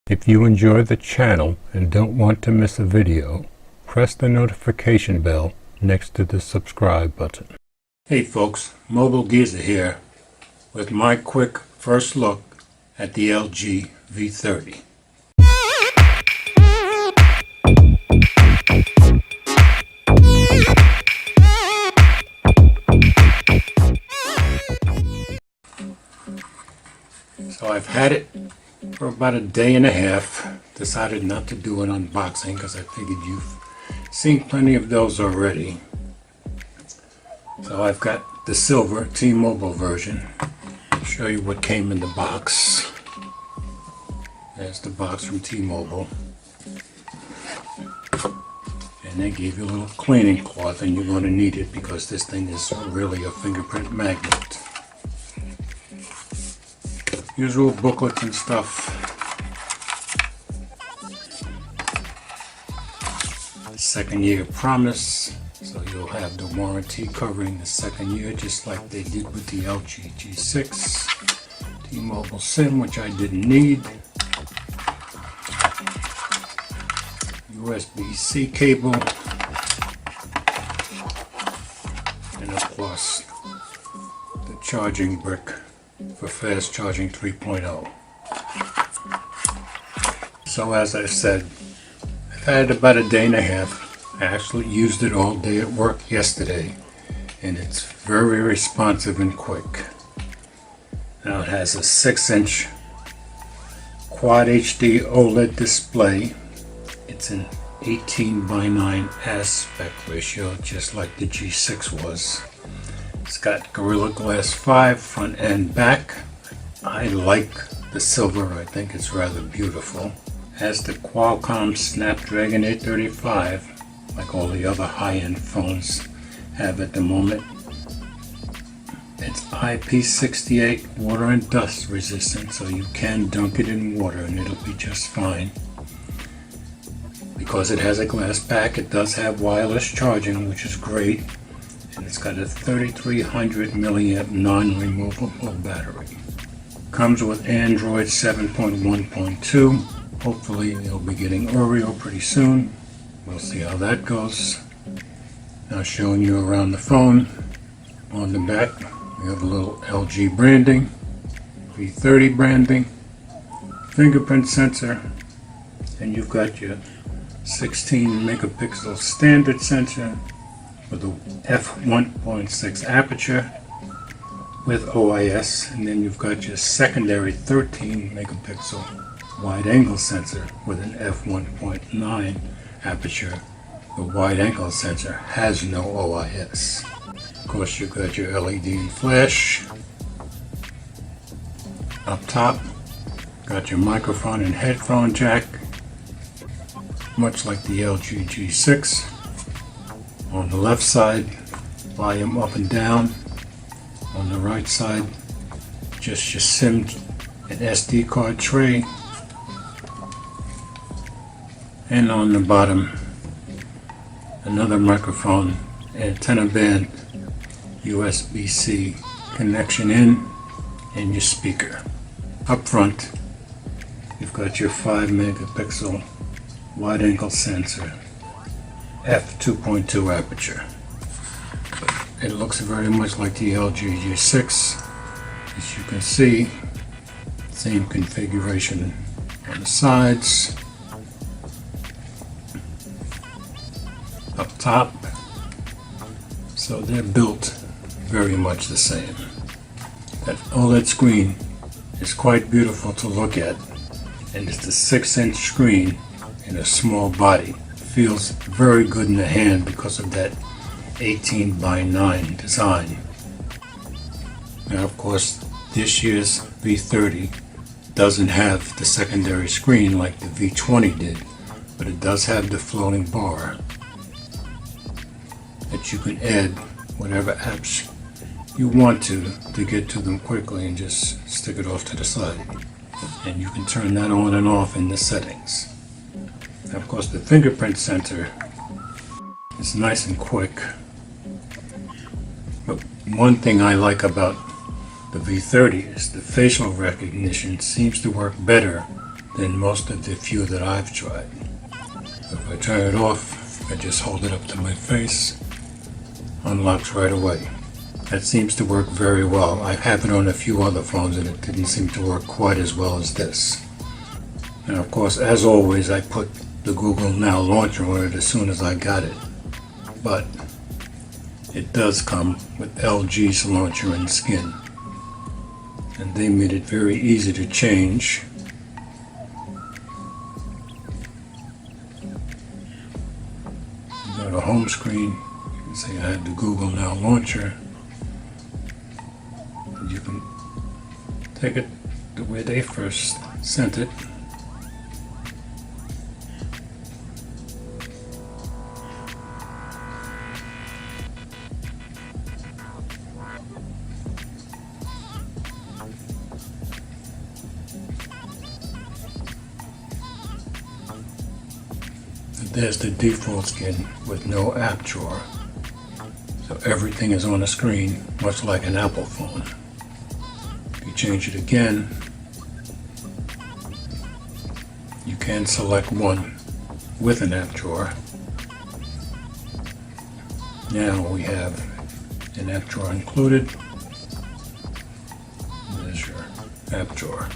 If you enjoy the channel and don't want to miss a video, press the notification bell next to the subscribe button. Hey folks, Mobile Geezer here with my quick first look at the LG V30. So I've had it for about a day and a half. Decided not to do an unboxing because I figured you've seen plenty of those already. So I've got the silver T-Mobile version. I'll show you what came in the box. There's the box from T-Mobile. And they gave you a little cleaning cloth, and you're going to need it because this thing is really a fingerprint magnet. Usual booklets and stuff. Second year promise, so you'll have the warranty covering the second year, just like they did with the LG G6. T-Mobile SIM, which I didn't need. USB-C cable. And of course, the charging brick for fast charging 3.0. So as I said, I've had it about a day and a half. I actually used it all day at work yesterday, and it's very responsive and quick. Now it has a 6-inch Quad HD OLED display. It's an 18:9 aspect ratio, just like the G6 was. It's got Gorilla Glass 5 front and back. I like the silver. I think it's rather beautiful. Has the Qualcomm Snapdragon 835, like all the other high-end phones have at the moment. It's IP68 water and dust resistant, so you can dunk it in water and it'll be just fine. Because it has a glass back, it does have wireless charging, which is great. And it's got a 3300 milliamp non-removable battery. Comes with Android 7.1.2. Hopefully you'll be getting Oreo pretty soon. We'll see how that goes. Now showing you around the phone. On the back we have a little LG branding, V30 branding, fingerprint sensor, and you've got your 16 megapixel standard sensor with a f1.6 aperture with OIS, and then you've got your secondary 13 megapixel wide angle sensor with an f1.9 aperture. The wide angle sensor has no OIS. Of course, you've got your LED and flash. Up top, got your microphone and headphone jack, much like the LG G6. On the left side, volume up and down. On the right side, just your SIM and SD card tray. And on the bottom, another microphone, antenna band, USB-C connection in, and your speaker. Up front, you've got your 5 megapixel wide angle sensor, f2.2 aperture. It looks very much like the LG G6. As you can see, same configuration on the sides. Up top, so they're built very much the same. That OLED screen is quite beautiful to look at, and it's a 6-inch screen in a small body. It feels very good in the hand because of that 18:9 design. Now of course, this year's V30 doesn't have the secondary screen like the V20 did, but it does have the floating bar that you can add whatever apps you want to get to them quickly and just stick it off to the side. And you can turn that on and off in the settings. Now, of course, the fingerprint sensor is nice and quick. But one thing I like about the V30 is the facial recognition seems to work better than most of the few that I've tried. If I turn it off, I just hold it up to my face, unlocks right away. That seems to work very well. I have it on a few other phones and it didn't seem to work quite as well as this. And of course, as always, I put the Google Now launcher on it as soon as I got it. But it does come with LG's launcher and skin. And they made it very easy to change. You go to home screen, you can say I have the Google Now launcher. And you can take it the way they first sent it. There's the default skin with no app drawer. So everything is on the screen, much like an Apple phone. If you change it again, you can select one with an app drawer. Now we have an app drawer included. There's your app drawer.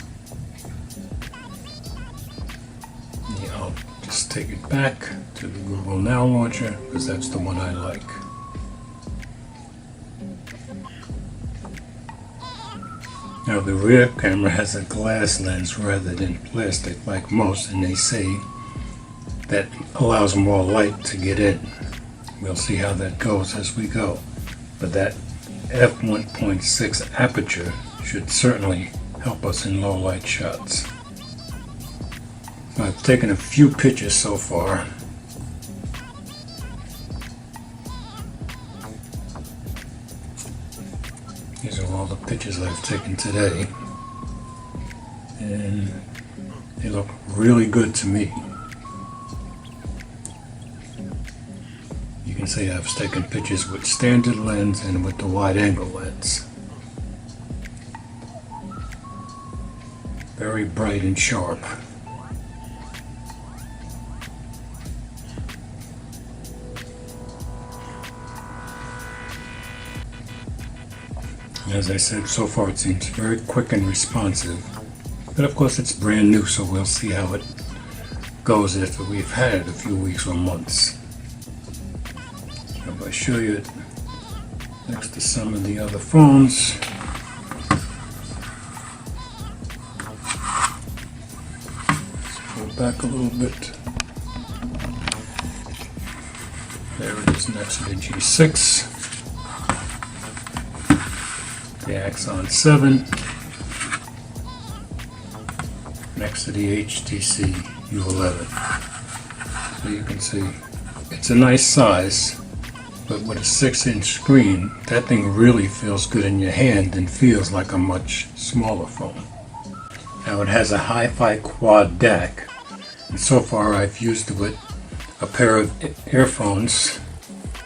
I'll just take it back to the Google Now launcher because that's the one I like. Now the rear camera has a glass lens rather than plastic like most, and they say that allows more light to get in. We'll see how that goes as we go. But that f1.6 aperture should certainly help us in low light shots. I've taken a few pictures so far. These are all the pictures I've taken today, and they look really good to me. You can see I've taken pictures with standard lens and with the wide angle lens. Very bright and sharp. As I said, so far it seems very quick and responsive. But of course it's brand new, so we'll see how it goes after we've had it a few weeks or months. If I show you it next to some of the other phones. Let's go back a little bit. There it is next to the G6. The Axon 7 next to the HTC U11. So you can see it's a nice size, but with a 6-inch screen, that thing really feels good in your hand and feels like a much smaller phone. Now it has a hi-fi quad DAC, and so far I've used it with a pair of earphones,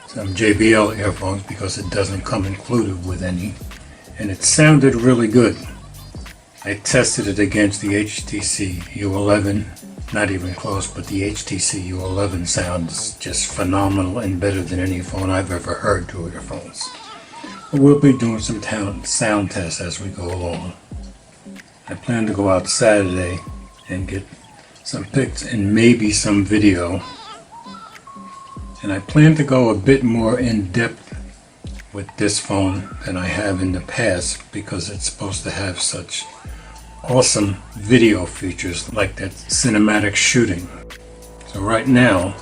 some JBL earphones, because it doesn't come included with any. And it sounded really good. I tested it against the HTC U11, not even close, but the HTC U11 sounds just phenomenal and better than any phone I've ever heard through earphones. But we'll be doing some sound tests as we go along. I plan to go out Saturday and get some pics and maybe some video. And I plan to go a bit more in depth with this phone than I have in the past, because it's supposed to have such awesome video features like that cinematic shooting. So right now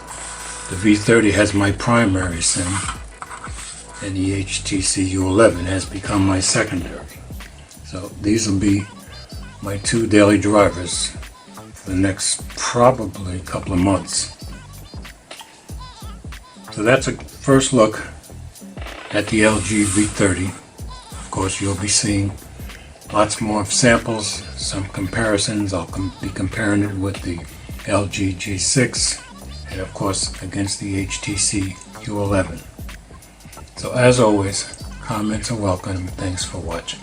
the V30 has my primary SIM and the HTC U11 has become my secondary. So these will be my two daily drivers for the next probably couple of months. So that's a first look at the LG V30. Of course, you'll be seeing lots more samples, some comparisons. I'll be comparing it with the LG G6 and of course against the HTC U11. So as always, comments are welcome. Thanks for watching.